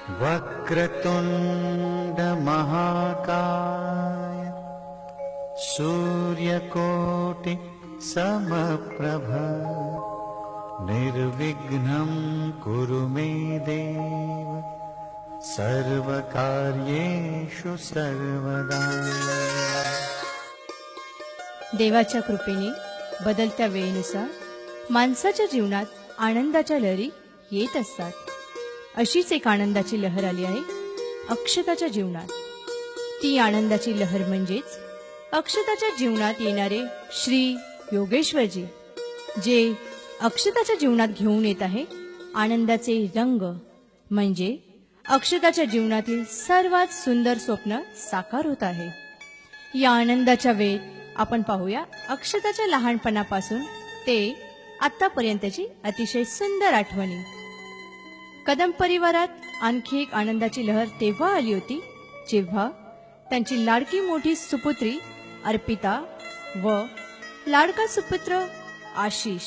वक्रतुंड महाकाय सूर्यकोटि समप्रभ निर्विघ्नं कुरु मे देव सर्वकार्येषु सर्वदा। देवाच्या कृपेने बदलत्या वेळेनुसार माणसाच्या जीवनात आनंदाच्या लहरी येत असतात. अशीच एक आनंदाची लहर आली आहे अक्षताच्या जीवनात. ती आनंदाची लहर म्हणजेच अक्षताच्या जीवनात येणारे श्री योगेश्वरजी, जे अक्षताच्या जीवनात घेऊन येत आहे आनंदाचे रंग. म्हणजे अक्षताच्या जीवनातील सर्वात सुंदर स्वप्न साकार होत आहे. या आनंदाच्या वेळेत आपण पाहूया अक्षताच्या लहानपणापासून ते आतापर्यंतची अतिशय सुंदर आठवणी. कदम परिवारात आणखी एक आनंदाची लहर तेव्हा आली होती जेव्हा त्यांची लाडकी मोठी सुपुत्री अर्पिता व लाडका सुपुत्र आशिष,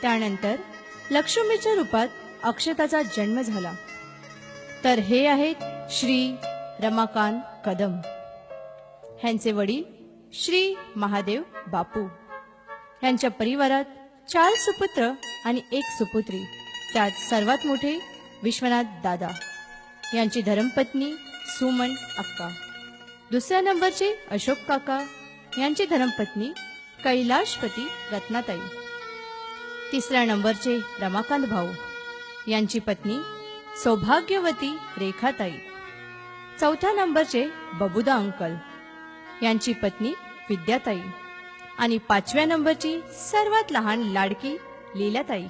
त्यानंतर लक्ष्मीच्या रूपात अक्षताचा जन्म झाला. तर हे आहेत श्री रमाकांत कदम. ह्यांचे वडील श्री महादेव बापू. यांच्या परिवारात 4 सुपुत्र आणि 1 सुपुत्री. त्यात सर्वात मोठे विश्वनाथ दादा, यांची धर्मपत्नी सुमन अक्का. दुसऱ्या नंबरचे अशोक काका, यांची धर्मपत्नी कैलाशपती रत्नाताई. तिसऱ्या नंबरचे रमाकांत भाऊ, यांची पत्नी सौभाग्यवती रेखाताई. चौथ्या नंबरचे बबुदा अंकल, यांची पत्नी विद्याताई. आणि 5व्या नंबरची सर्वात लहान लाडकी लीलाताई,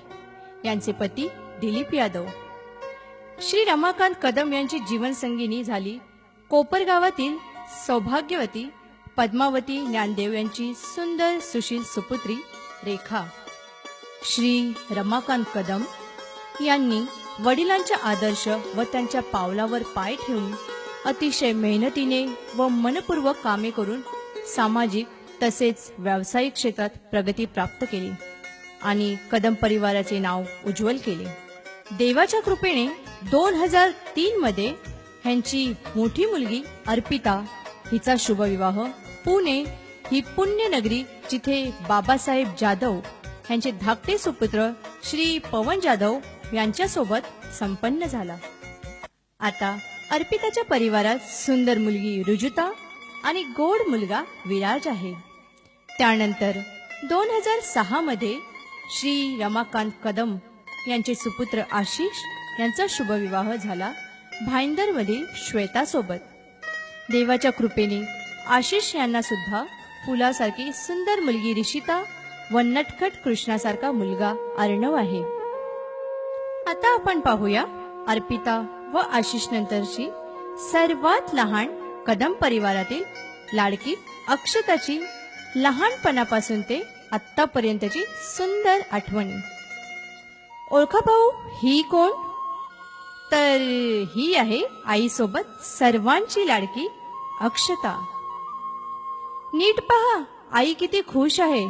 यांचे पती दिलीप यादव. श्री रमाकांत कदम यांची जीवनसंगिनी झाली कोपरगावातील सौभाग्यवती पद्मावती ज्ञानदेव यांची सुंदर सुशील सुपुत्री रेखा. श्री रमाकांत कदम यांनी वडिलांच्या आदर्श व त्यांच्या पावलावर पाय ठेवून अतिशय मेहनतीने व मनपूर्वक कामे करून सामाजिक तसेच व्यावसायिक क्षेत्रात प्रगती प्राप्त केली आणि कदम परिवाराचे नाव उज्ज्वल केले. देवाच्या कृपेने 2003 मध्ये ह्यांची मोठी मुलगी अर्पिता हिचा शुभविवाह पुणे ही पुण्यनगरी, जिथे बाबासाहेब जाधव ह्यांचे धाकटे सुपुत्र श्री पवन जाधव यांच्यासोबत संपन्न झाला. आता अर्पिताच्या परिवारात सुंदर मुलगी रुजुता आणि गोड मुलगा विराज आहे. त्यानंतर 2006 मध्ये श्री रमाकांत कदम यांचे सुपुत्र आशिष यांचा शुभविवाह झाला भाईंदरमधील श्वेतासोबत. देवाच्या कृपेने आशिष यांना सुद्धा फुलासारखी सुंदर मुलगी रिशिता व नटखट कृष्णासारखा मुलगा अर्णव आहे. आता आपण पाहूया अर्पिता व आशिष नंतरची सर्वात लहान कदम परिवारातील लाडकी अक्षताची लहानपणापासून ते आत्तापर्यंतची सुंदर आठवणी. ओळखा भाऊ, ही कोण? तर ही आहे आईसोबत सर्वांची लाडकी अक्षता. नीट पहा, आई किती खुश आहे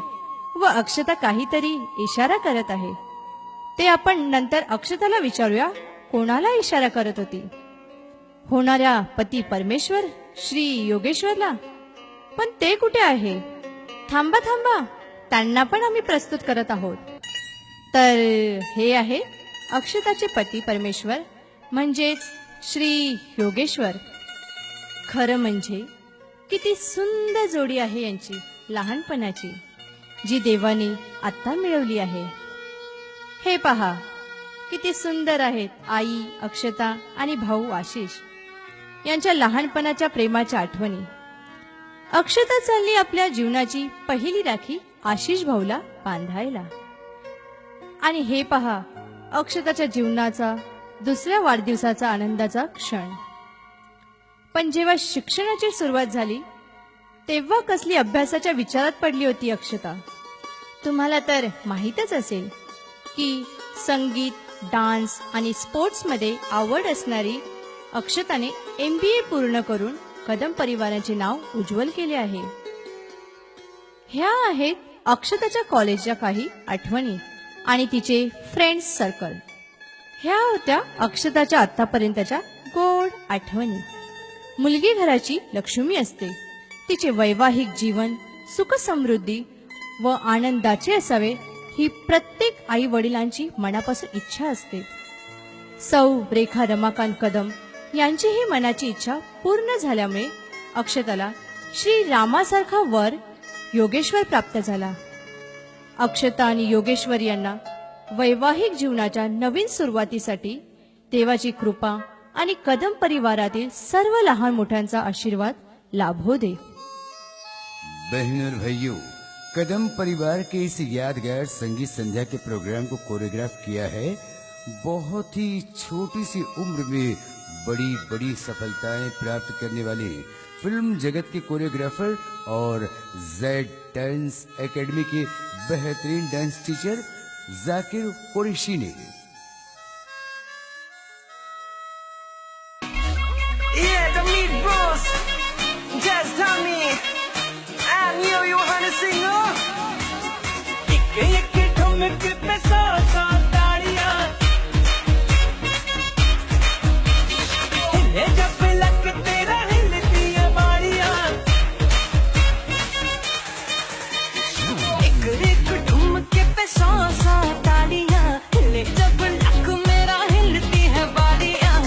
व अक्षता काहीतरी इशारा करत आहे. ते आपण नंतर अक्षताला विचारूया कोणाला इशारा करत होती. होणाऱ्या पती परमेश्वर श्री योगेश्वरला. पण ते कुठे आहे? थांबा थांबा, त्यांना पण आम्ही प्रस्तुत करत आहोत. तर हे आहे अक्षताचे पती परमेश्वर, म्हणजेच श्री योगेश्वर. खरं म्हणजे किती सुंदर जोडी आहे यांची लहानपणाची, जी देवाने आत्ता मिळवली आहे. हे पहा किती सुंदर आहेत आई अक्षता आणि भाऊ आशिष यांच्या लहानपणाच्या प्रेमाच्या आठवणी. अक्षता चालली आपल्या जीवनाची पहिली राखी आशिष भाऊला बांधायला. आणि हे पहा अक्षताच्या जीवनाचा दुसऱ्या वाढदिवसाचा आनंदाचा क्षण. पण जेव्हा शिक्षणाची सुरुवात झाली तेव्हा कसली अभ्यासाच्या विचारात पडली होती अक्षता. तुम्हाला तर माहीतच असेल की संगीत, डान्स आणि स्पोर्ट्समध्ये आवड असणारी अक्षताने MBA पूर्ण करून कदम परिवाराचे नाव उज्ज्वल केले आहे. ह्या आहेत अक्षताच्या कॉलेजच्या काही आठवणी आणि तिचे फ्रेंड्स सर्कल. ह्या होत्या अक्षताच्या आतापर्यंतच्या गोड आठवणी. मुलगी घराची लक्ष्मी असते. तिचे वैवाहिक जीवन सुख समृद्धी व आनंदाचे असावे ही प्रत्येक आई वडिलांची मनापासून इच्छा असते. सौ रेखा रमाकांत कदम यांचीही मनाची इच्छा पूर्ण झाल्यामुळे अक्षताला श्री रामासारखा वर योगेश्वर प्राप्त झाला. अक्षता आणि योगेश्वर यांना वैवाहिक जीवनाच्या नवीन सुरुवातीसाठी देवाची कृपा आणि कदम परिवारातील सर्व लहान मोठ्यांचा आशीर्वाद लाभो दे. बहन और भाइयों, कदम परिवार के इस यादगार संगीत संध्या के प्रोग्राम को कोरियोग्राफ किया है बहुत ही छोटी सी उम्र में बड़ी बड़ी सफलताएं प्राप्त करने वाले फिल्म जगत के कोरियोग्राफर और जेड डांस एकेडमी के बेहतरीन डांस टीचर जाकिर कुरैशी ने. Yeah, the Meat Bros, Jazz Tommy, and you wanna sing, oh? एक ठुमक पे सौ सौ ताड़ियां, हिले जब लग तेरा हिलती है बाड़ियां. एक ठुमक पे सौ सौ ताड़ियां, हिले जब लग मेरा हिलती है बाड़ियां.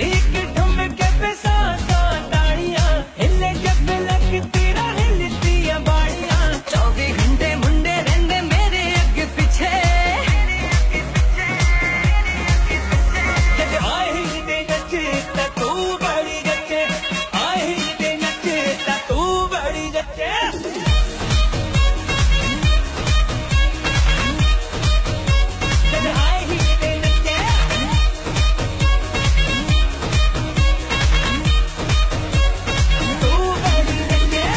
एक ठुमक पे सौ सौ ताड़ियां, हिले जब लग तेरा हिलती है बाड़ियां. 24 घंटे मुंडे रहंदे मेरे अगे पीछे, आए ही दे नचे ता तू बड़ी जचे, आए ही दे नचे ता तू बड़ी जचे. आए ही दे नचे तू बड़ी जचे.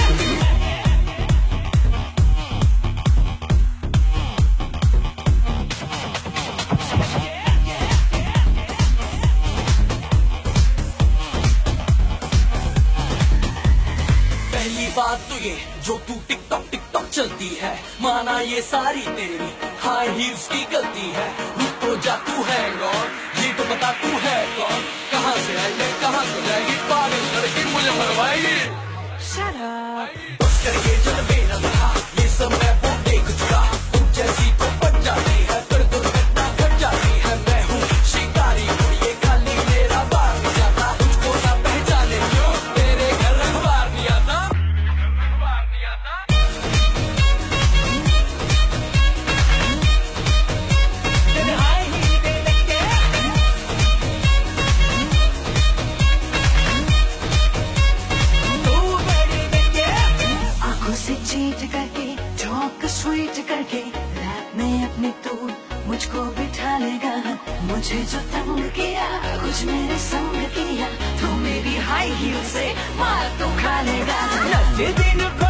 पहली बात तो ये जो तू टिकटॉक टिकटॉक चलती है, माना ये सारी तेरी हाई हील्स की गलती है. रुक तो जा, तू है कौन, ये तो बता तू है कौन. कहाँ से आई है कहाँ से जाएगी, पागल लड़की मुझे मरवाएगी. Shut up. बस करके जलवे न रहा, ये सब मैं वो देख चुका. तुम जैसी तो बच जाती है, फिर दुर्घटना घट जाती है. मैं हूँ शिकारी हूँ, ये खाली मेरा बार नहीं जाता. तुझको ना पहचाने क्यों, तेरे घर अखबार नहीं आता. आए ही दे नचे तू बड़ी जचे. आंखों से चीट करके चौक स्वीट करके रात में अपनी तू मुझको बिठा लेगा. मुझे जो तंग किया कुछ मेरे संग किया, तो मेरी हाई हील से मार तो खा लेगा. नचे दिन को